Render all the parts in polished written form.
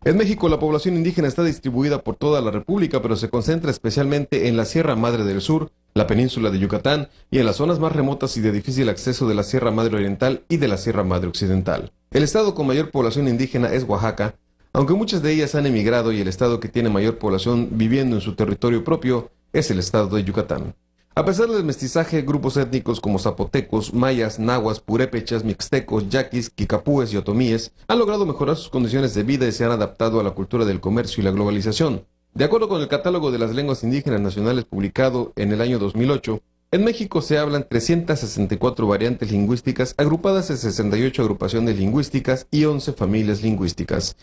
En México, la población indígena está distribuida por toda la República, pero se concentra especialmente en la Sierra Madre del Sur, la península de Yucatán y en las zonas más remotas y de difícil acceso de la Sierra Madre Oriental y de la Sierra Madre Occidental. El estado con mayor población indígena es Oaxaca, aunque muchas de ellas han emigrado, y el estado que tiene mayor población viviendo en su territorio propio es el estado de Yucatán. A pesar del mestizaje, grupos étnicos como zapotecos, mayas, nahuas, purépechas, mixtecos, yaquis, quicapúes y otomíes han logrado mejorar sus condiciones de vida y se han adaptado a la cultura del comercio y la globalización. De acuerdo con el Catálogo de las Lenguas Indígenas Nacionales publicado en el año 2008, en México se hablan 364 variantes lingüísticas agrupadas en 68 agrupaciones lingüísticas y 11 familias lingüísticas.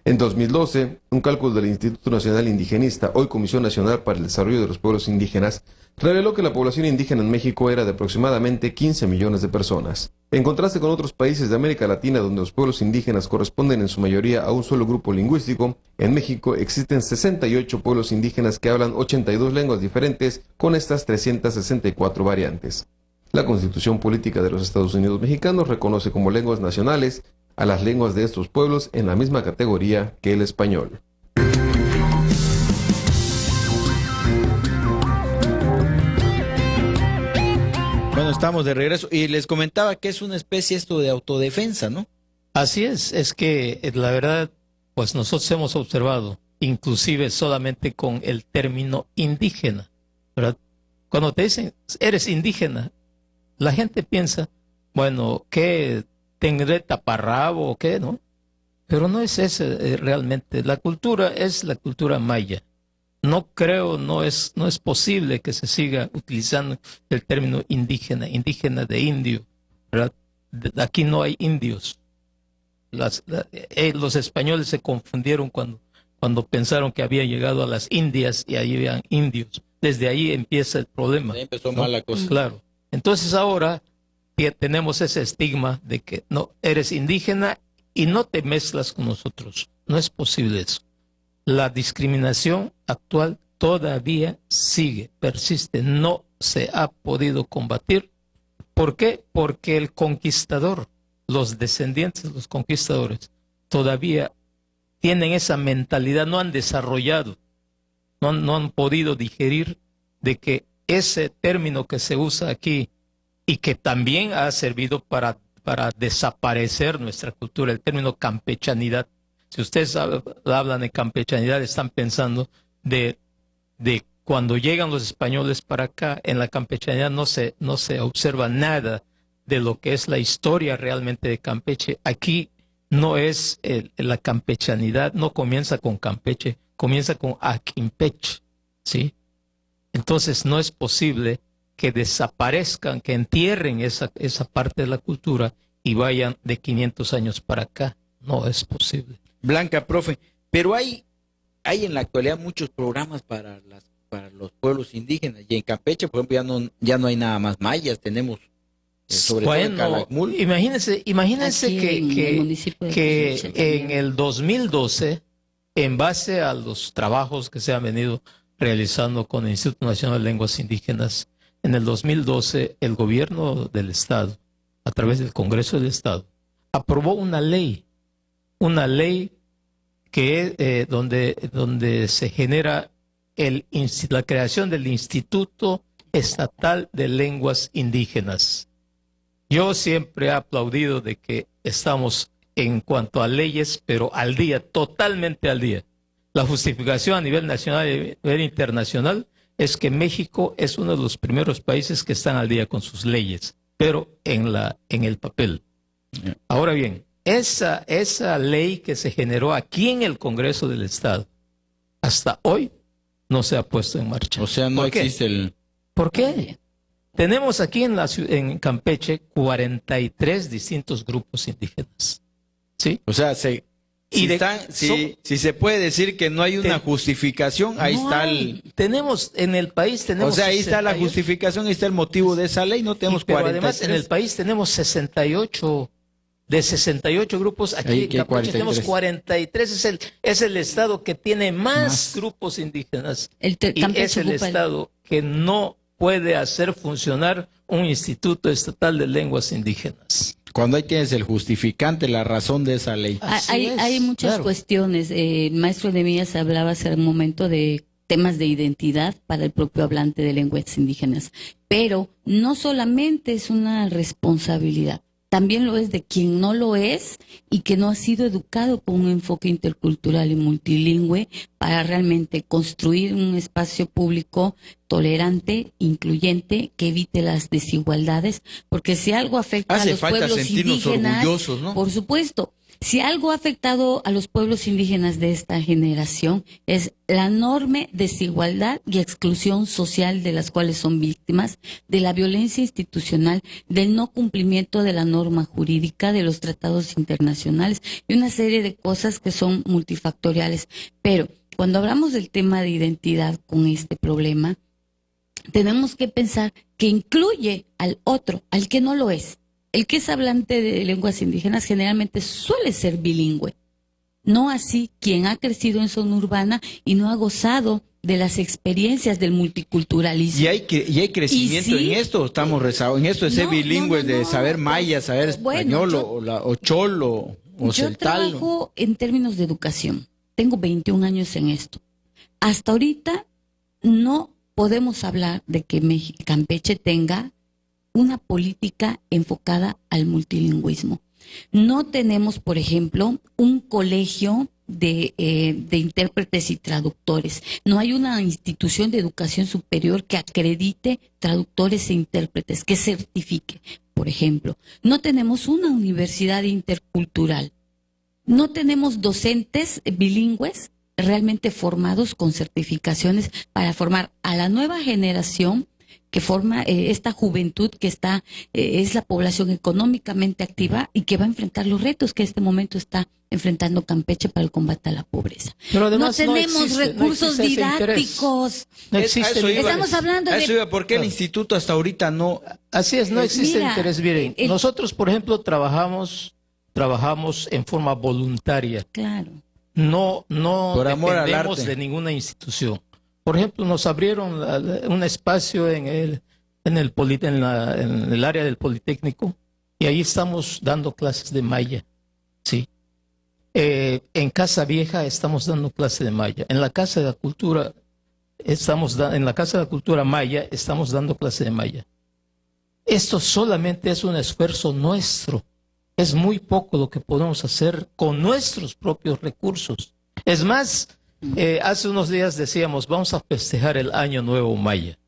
En 2012, un cálculo del Instituto Nacional Indigenista, hoy Comisión Nacional para el Desarrollo de los Pueblos Indígenas, reveló que la población indígena en México era de aproximadamente 15 millones de personas. En contraste con otros países de América Latina donde los pueblos indígenas corresponden en su mayoría a un solo grupo lingüístico, en México existen 68 pueblos indígenas que hablan 82 lenguas diferentes con estas 364 variantes. La Constitución Política de los Estados Unidos Mexicanos reconoce como lenguas nacionales a las lenguas de estos pueblos en la misma categoría que el español. Bueno, estamos de regreso y les comentaba que es una especie esto de autodefensa, ¿no? Así es que la verdad, pues nosotros hemos observado, inclusive solamente con el término indígena, ¿verdad? Cuando te dicen, eres indígena, la gente piensa, bueno, ¿qué? ¿Tendré taparrabo o qué, no? Pero no es ese realmente. La cultura es la cultura maya. No creo, no es posible que se siga utilizando el término indígena, indígena de indio, ¿verdad? Aquí no hay indios. Los españoles se confundieron cuando pensaron que había llegado a las Indias y ahí habían indios. Desde ahí empieza el problema. Ahí empezó ¿no? mal la cosa. Claro. Entonces ahora tenemos ese estigma de que no eres indígena y no te mezclas con nosotros. No es posible eso. La discriminación actual todavía sigue, persiste, no se ha podido combatir. ¿Por qué? Porque el conquistador, los descendientes de los conquistadores, todavía tienen esa mentalidad, no han desarrollado, no han podido digerir de que ese término que se usa aquí y que también ha servido para desaparecer nuestra cultura, el término campechanidad. Si ustedes hablan de campechanidad, están pensando de cuando llegan los españoles para acá, en la campechanidad no se observa nada de lo que es la historia realmente de Campeche. Aquí no es la campechanidad, no comienza con Campeche, comienza con Aquimpech, ¿sí? Entonces no es posible que desaparezcan, que entierren esa parte de la cultura y vayan de 500 años para acá. No es posible. Blanca, profe, pero hay en la actualidad muchos programas para los pueblos indígenas, y en Campeche, por ejemplo, ya no hay nada más mayas, tenemos sobre todo en Calakmul. Imagínense que en el 2012, en base a los trabajos que se han venido realizando con el Instituto Nacional de Lenguas Indígenas, en el 2012 el gobierno del Estado, a través del Congreso del Estado, aprobó una ley que donde se genera la creación del Instituto Estatal de Lenguas Indígenas. Yo siempre he aplaudido de que estamos en cuanto a leyes, pero al día, totalmente al día. La justificación a nivel nacional y a nivel internacional es que México es uno de los primeros países que están al día con sus leyes, pero en el papel. Ahora bien, esa ley que se generó aquí en el Congreso del Estado, hasta hoy no se ha puesto en marcha. O sea, no existe el... ¿Por qué? Tenemos aquí en Campeche 43 distintos grupos indígenas. ¿Sí? O sea, si se puede decir que no hay una justificación, ahí está tenemos en el país tenemos. O sea, ahí está la justificación, ahí está el motivo de esa ley, no tenemos 43. Pero además en el país tenemos 68, de 68 grupos, aquí en Campeche tenemos 43, es el estado que tiene más grupos indígenas. Y es el estado que no puede hacer funcionar un instituto estatal de lenguas indígenas. cuando ahí tienes el justificante, la razón de esa ley. Hay muchas cuestiones. El maestro Nehemías hablaba hace un momento de temas de identidad para el propio hablante de lenguas indígenas, pero no solamente es una responsabilidad, también lo es de quien no lo es y que no ha sido educado con un enfoque intercultural y multilingüe para realmente construir un espacio público tolerante, incluyente, que evite las desigualdades, porque si algo afecta a los pueblos indígenas, orgullosos, ¿no? Por supuesto, si algo ha afectado a los pueblos indígenas de esta generación es la enorme desigualdad y exclusión social de las cuales son víctimas, de la violencia institucional, del no cumplimiento de la norma jurídica, de los tratados internacionales y una serie de cosas que son multifactoriales. Pero cuando hablamos del tema de identidad con este problema, tenemos que pensar que incluye al otro, al que no lo es. El que es hablante de lenguas indígenas generalmente suele ser bilingüe, no así quien ha crecido en zona urbana y no ha gozado de las experiencias del multiculturalismo. Y hay crecimiento en esto, estamos rezados, en esto de ser bilingües, de saber maya, saber español o cholo o celtal. Yo trabajo en términos de educación, tengo 21 años en esto. Hasta ahorita no podemos hablar de que Campeche tenga una política enfocada al multilingüismo. No tenemos, por ejemplo, un colegio de intérpretes y traductores. No hay una institución de educación superior que acredite traductores e intérpretes, que certifique, por ejemplo. No tenemos una universidad intercultural. No tenemos docentes bilingües realmente formados con certificaciones para formar a la nueva generación que forma esta juventud que está es la población económicamente activa y que va a enfrentar los retos que en este momento está enfrentando Campeche para el combate a la pobreza. Pero además no tenemos recursos didácticos. No existe. Estamos hablando de... ¿Por qué el instituto hasta ahorita no? Así es, no existe interés. Miren, nosotros, por ejemplo, trabajamos en forma voluntaria. Claro. No por amor al dependemos arte de ninguna institución. Por ejemplo, nos abrieron un espacio en el área del Politécnico y ahí estamos dando clases de maya. Sí. En Casa Vieja estamos dando clases de maya. En la Casa de la Cultura en la Casa de la Cultura Maya estamos dando clases de maya. Esto solamente es un esfuerzo nuestro. Es muy poco lo que podemos hacer con nuestros propios recursos. Es más, hace unos días decíamos, vamos a festejar el Año Nuevo Maya.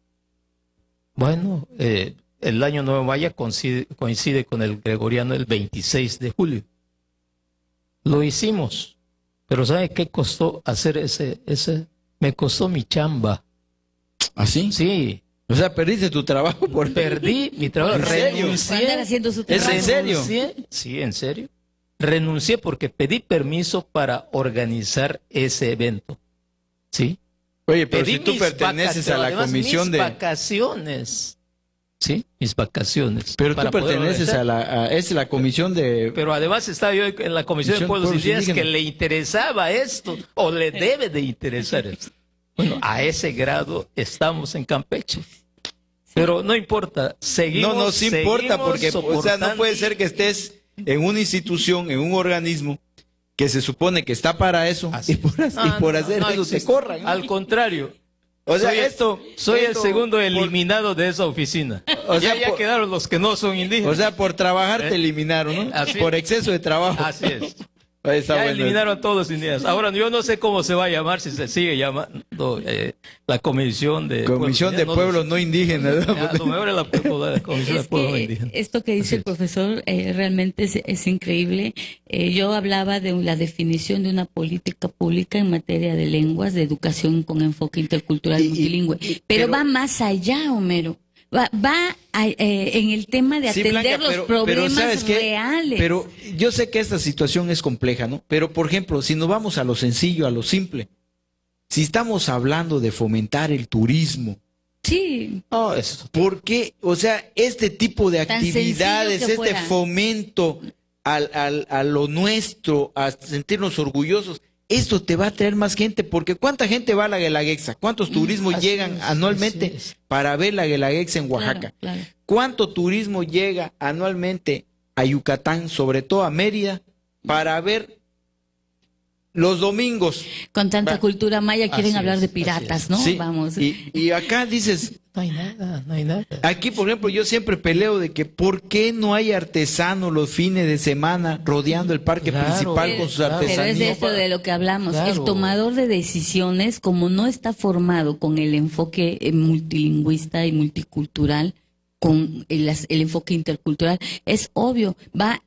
Bueno, el Año Nuevo Maya coincide con el gregoriano el 26 de julio. Lo hicimos, pero ¿sabe qué costó hacer ese? Me costó mi chamba. ¿Ah, sí? Sí. O sea, perdiste tu trabajo por... Perdí mi trabajo. ¿En serio? ¿Es en serio? Sí, en serio. Renuncié porque pedí permiso para organizar ese evento. ¿Sí? Oye, pero si tú perteneces a la comisión de... Mis vacaciones. Sí, mis vacaciones. Pero tú perteneces a la comisión de... Pero además estaba yo en la comisión de pueblos indígenas que le interesaba esto, o le debe de interesar esto. Bueno, a ese grado estamos en Campeche. Pero no importa, seguimos. No nos importa porque, o sea, no puede ser que estés en una institución, en un organismo que se supone que está para eso y por hacer eso te corran. Al contrario. O sea, soy el segundo eliminado de esa oficina. O sea, ya quedaron los que no son indígenas. O sea, por trabajar te eliminaron, ¿no? Por exceso de trabajo. Así es. Ya eliminaron a todos los indígenas. Ahora yo no sé cómo se va a llamar, si se sigue llamando la Comisión de Pueblos No Indígenas. Lo mejor es la Comisión de Pueblos No Indígenas. Esto que dice el profesor realmente es increíble. Yo hablaba de la definición de una política pública en materia de lenguas, de educación con enfoque intercultural multilingüe. Pero va más allá, Homero. Va en el tema de atender Blanca, los problemas reales. Pero yo sé que esta situación es compleja, ¿no? Pero, por ejemplo, si nos vamos a lo sencillo, a lo simple, si estamos hablando de fomentar el turismo, sí. ¿Por qué? O sea, este tipo de actividades, este fomento a lo nuestro, a sentirnos orgullosos, esto te va a traer más gente, porque ¿cuánta gente va a la Guelaguetza? ¿Cuántos turismos llegan anualmente para ver la Guelaguetza en Oaxaca? Claro. ¿Cuánto turismo llega anualmente a Yucatán, sobre todo a Mérida, para ver los domingos. Con tanta cultura maya quieren hablar de así piratas, ¿no? Sí, Vamos. y acá dices, No hay nada, no hay nada. aquí por ejemplo yo siempre peleo de que ¿por qué no hay artesanos los fines de semana rodeando el parque Claro, principal con sus claro. artesanías? Pero es de esto de lo que hablamos. Claro. El tomador de decisiones, como no está formado con el enfoque multilingüista y multicultural, con el enfoque intercultural, es obvio, va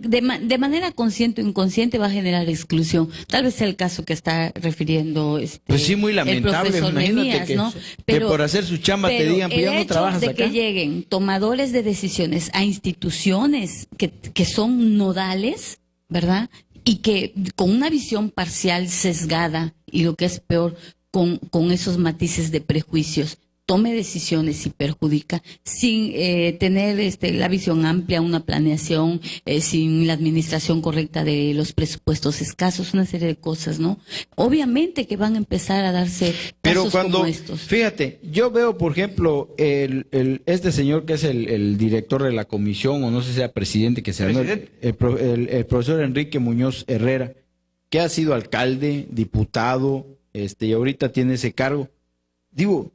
de manera consciente o inconsciente va a generar exclusión. Tal vez sea el caso que está refiriendo Pues sí, muy el lamentable. profesor Imagínate Memías, que, ¿no? que por hacer su chamba te digan, pues ya no trabajas de acá. que lleguen tomadores de decisiones a instituciones que son nodales, ¿verdad? Y que con una visión parcial, sesgada, y lo que es peor, con esos matices de prejuicios, tome decisiones y perjudica sin tener la visión amplia, una planeación, sin la administración correcta de los presupuestos escasos, una serie de cosas, ¿no? Obviamente que van a empezar a darse Pero casos cuando, como estos. fíjate, yo veo, por ejemplo, este señor que es el director de la comisión, o no sé si sea presidente, que sea el profesor Enrique Muñoz Herrera, que ha sido alcalde, diputado, y ahorita tiene ese cargo. Digo,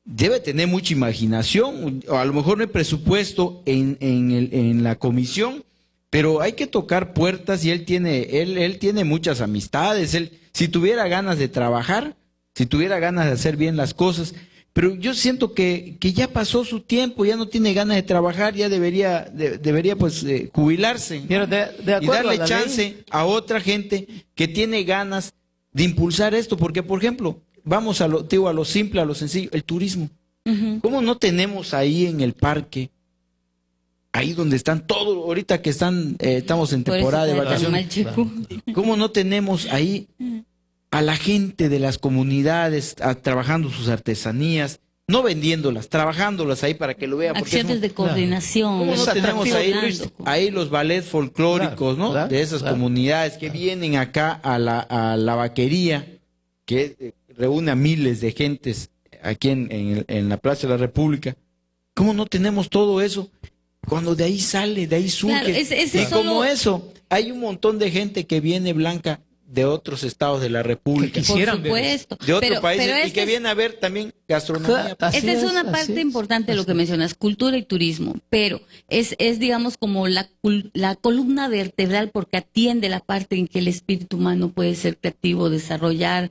debe tener mucha imaginación, o a lo mejor no hay presupuesto en la comisión, pero hay que tocar puertas y él tiene muchas amistades. Si tuviera ganas de trabajar, si tuviera ganas de hacer bien las cosas, pero yo siento que ya pasó su tiempo, ya no tiene ganas de trabajar, ya debería pues jubilarse, Mira, de y acuerdo darle a la chance ley, a otra gente que tiene ganas de impulsar esto, porque por ejemplo, vamos a lo simple, a lo sencillo, el turismo. Ujú. ¿Cómo no tenemos ahí en el parque, ahí donde están todos, ahorita que estamos en Por eso temporada de está tan vacaciones, mal, Checo. cómo no tenemos ahí a la gente de las comunidades trabajando sus artesanías, no vendiéndolas, trabajándolas ahí para que lo vean? Porque Acciones de coordinación. ¿cómo no Es tenemos atractivo. ahí los ballets folclóricos, Claro, ¿no? claro, De esas claro. comunidades que vienen acá a la vaquería, que reúne a miles de gentes aquí en la Plaza de la República. ¿Cómo no tenemos todo eso? Cuando de ahí sale, de ahí surge. Claro, ese y solo- como eso, hay un montón de gente que viene blanca de otros estados de la República, Que Por quisieran ver supuesto. de otros Pero países, y este que viene a ver también gastronomía. Claro, así Esta es una así parte es, importante de lo así que mencionas, cultura y turismo, pero es digamos como la columna vertebral, porque atiende la parte en que el espíritu humano puede ser creativo, desarrollar,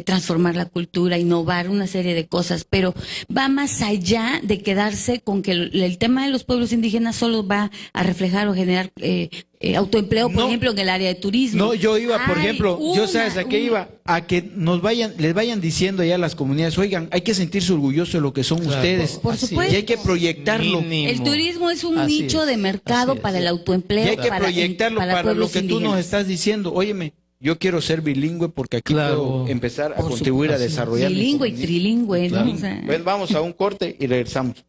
transformar la cultura, innovar, una serie de cosas, pero va más allá de quedarse con que el tema de los pueblos indígenas solo va a reflejar o generar autoempleo, por No. ejemplo, en el área de turismo. No, yo iba, por Hay ejemplo, yo sabes a qué una- iba, a que les vayan diciendo allá a las comunidades, oigan, hay que sentirse orgullosos de lo que son Claro. ustedes. Por Así supuesto. Y hay que proyectarlo. Mínimo. El turismo es un Así nicho es, de mercado así es. para el autoempleo. Y hay que para proyectarlo para lo pueblos que tú nos indígenas. estás diciendo. Óyeme, yo quiero ser bilingüe porque aquí Claro. puedo empezar a Por contribuir a supuesto. desarrollar. mi Bilingüe y economía. trilingüe, ¿no? Claro. O sea, Pues vamos a un corte y regresamos.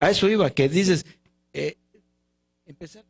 A eso iba, que dices, empezar